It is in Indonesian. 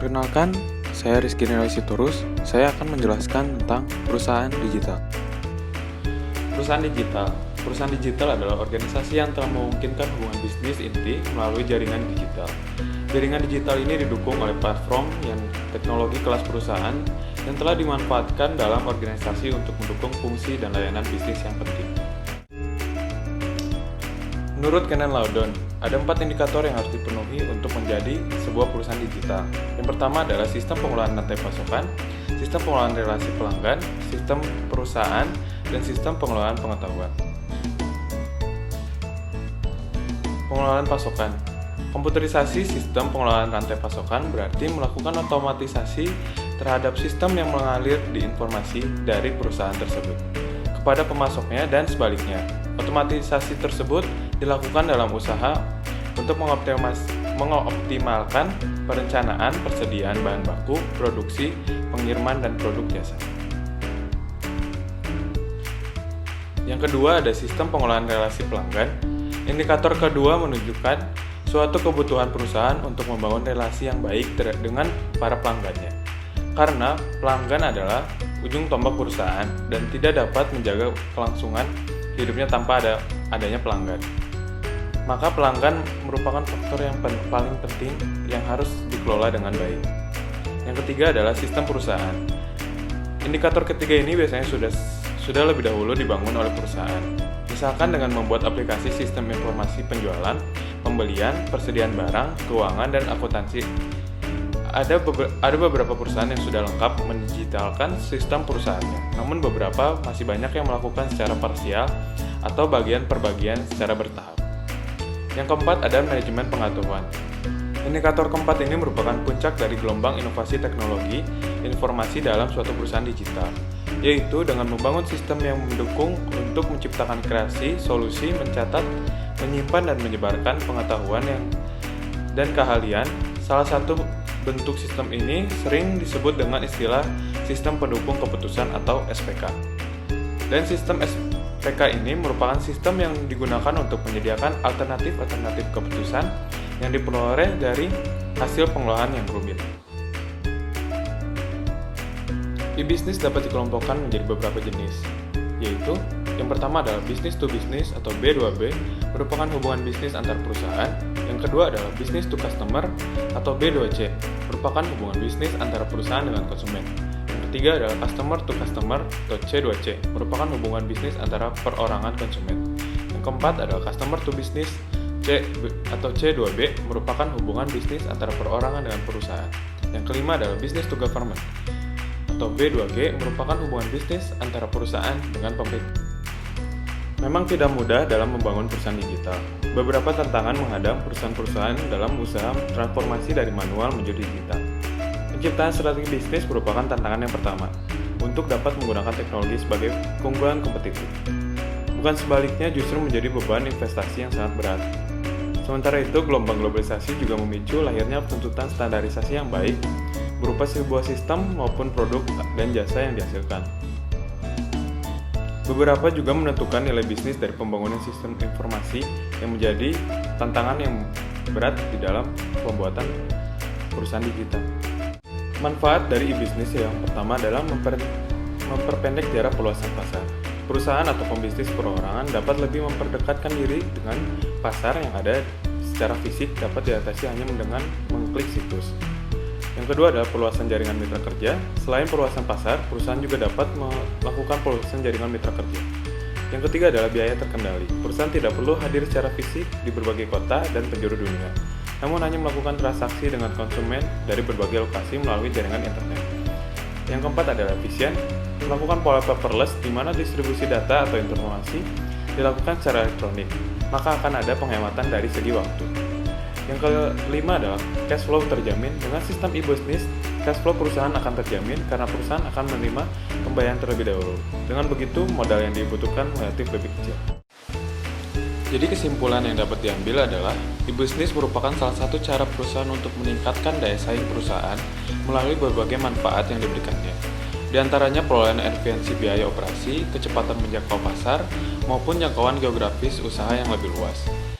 Perkenalkan, saya Rizky Sitorus. Saya akan menjelaskan tentang perusahaan digital. Perusahaan digital adalah organisasi yang telah memungkinkan hubungan bisnis inti melalui jaringan digital. Jaringan digital ini didukung oleh platform yang teknologi kelas perusahaan yang telah dimanfaatkan dalam organisasi untuk mendukung fungsi dan layanan bisnis yang penting. Menurut Kenan Laudon, ada 4 indikator yang harus dipenuhi untuk menjadi sebuah perusahaan digital. Yang pertama adalah sistem pengelolaan rantai pasokan, sistem pengelolaan relasi pelanggan, sistem perusahaan, dan sistem pengelolaan pengetahuan. Pengelolaan pasokan. Komputerisasi sistem pengelolaan rantai pasokan berarti melakukan otomatisasi terhadap sistem yang mengalir di informasi dari perusahaan tersebut kepada pemasoknya dan sebaliknya. Otomatisasi tersebut dilakukan dalam usaha untuk mengoptimalkan perencanaan, persediaan bahan baku, produksi, pengiriman, dan produk jasa. Yang kedua ada sistem pengelolaan relasi pelanggan. Indikator kedua menunjukkan suatu kebutuhan perusahaan untuk membangun relasi yang baik dengan para pelanggannya. Karena pelanggan adalah ujung tombak perusahaan dan tidak dapat menjaga kelangsungan hidupnya tanpa adanya pelanggan. Maka pelanggan merupakan faktor yang paling penting yang harus dikelola dengan baik. Yang ketiga adalah sistem perusahaan. Indikator ketiga ini biasanya sudah lebih dahulu dibangun oleh perusahaan. Misalkan dengan membuat aplikasi sistem informasi penjualan, pembelian, persediaan barang, keuangan, dan akuntansi. Ada beberapa perusahaan yang sudah lengkap mendigitalkan sistem perusahaannya, namun beberapa masih banyak yang melakukan secara parsial atau bagian per bagian secara bertahap. Yang keempat ada manajemen pengetahuan. Indikator keempat ini merupakan puncak dari gelombang inovasi teknologi informasi dalam suatu perusahaan digital, yaitu dengan membangun sistem yang mendukung untuk menciptakan kreasi, solusi, mencatat, menyimpan, dan menyebarkan pengetahuan dan keahlian. Salah satu bentuk sistem ini sering disebut dengan istilah sistem pendukung keputusan atau SPK. Dan sistem SPK ini merupakan sistem yang digunakan untuk menyediakan alternatif keputusan yang diperoleh dari hasil pengelolaan yang rumit. E-bisnis dapat dikelompokkan menjadi beberapa jenis, yaitu yang pertama adalah business to business atau B2B, merupakan hubungan bisnis antar perusahaan. Yang kedua adalah business to customer atau B2C, merupakan hubungan bisnis antara perusahaan dengan konsumen. Yang ketiga adalah customer to customer atau C2C, merupakan hubungan bisnis antara perorangan konsumen. Yang keempat adalah customer to business atau C2B, merupakan hubungan bisnis antara perorangan dengan perusahaan. Yang kelima adalah business to government atau B2G, merupakan hubungan bisnis antara perusahaan dengan pemerintah. Memang tidak mudah dalam membangun perusahaan digital. Beberapa tantangan menghadang perusahaan-perusahaan dalam usaha transformasi dari manual menjadi digital. Penciptaan strategi bisnis merupakan tantangan yang pertama untuk dapat menggunakan teknologi sebagai keunggulan kompetitif. Bukan sebaliknya, justru menjadi beban investasi yang sangat berat. Sementara itu, gelombang globalisasi juga memicu lahirnya tuntutan standarisasi yang baik berupa sebuah sistem maupun produk dan jasa yang dihasilkan. Beberapa juga menentukan nilai bisnis dari pembangunan sistem informasi yang menjadi tantangan yang berat di dalam pembuatan perusahaan digital. Manfaat dari e-bisnis yang pertama adalah memperpendek jarak peluasan pasar. Perusahaan atau pembisnis perorangan dapat lebih memperdekatkan diri dengan pasar yang ada secara fisik dapat diatasi hanya dengan mengklik situs. Yang kedua adalah perluasan jaringan mitra kerja. Selain perluasan pasar, perusahaan juga dapat melakukan perluasan jaringan mitra kerja. Yang ketiga adalah biaya terkendali. Perusahaan tidak perlu hadir secara fisik di berbagai kota dan penjuru dunia, namun hanya melakukan transaksi dengan konsumen dari berbagai lokasi melalui jaringan internet. Yang keempat adalah efisien. Melakukan pola paperless di mana distribusi data atau informasi dilakukan secara elektronik, maka akan ada penghematan dari segi waktu. Yang kelima adalah cash flow terjamin. Dengan sistem e-bisnis, cash flow perusahaan akan terjamin karena perusahaan akan menerima pembayaran terlebih dahulu. Dengan begitu, modal yang dibutuhkan relatif lebih kecil. Jadi kesimpulan yang dapat diambil adalah e-bisnis merupakan salah satu cara perusahaan untuk meningkatkan daya saing perusahaan melalui berbagai manfaat yang diberikannya. Di antaranya perolehan efisiensi biaya operasi, kecepatan menjangkau pasar, maupun jangkauan geografis usaha yang lebih luas.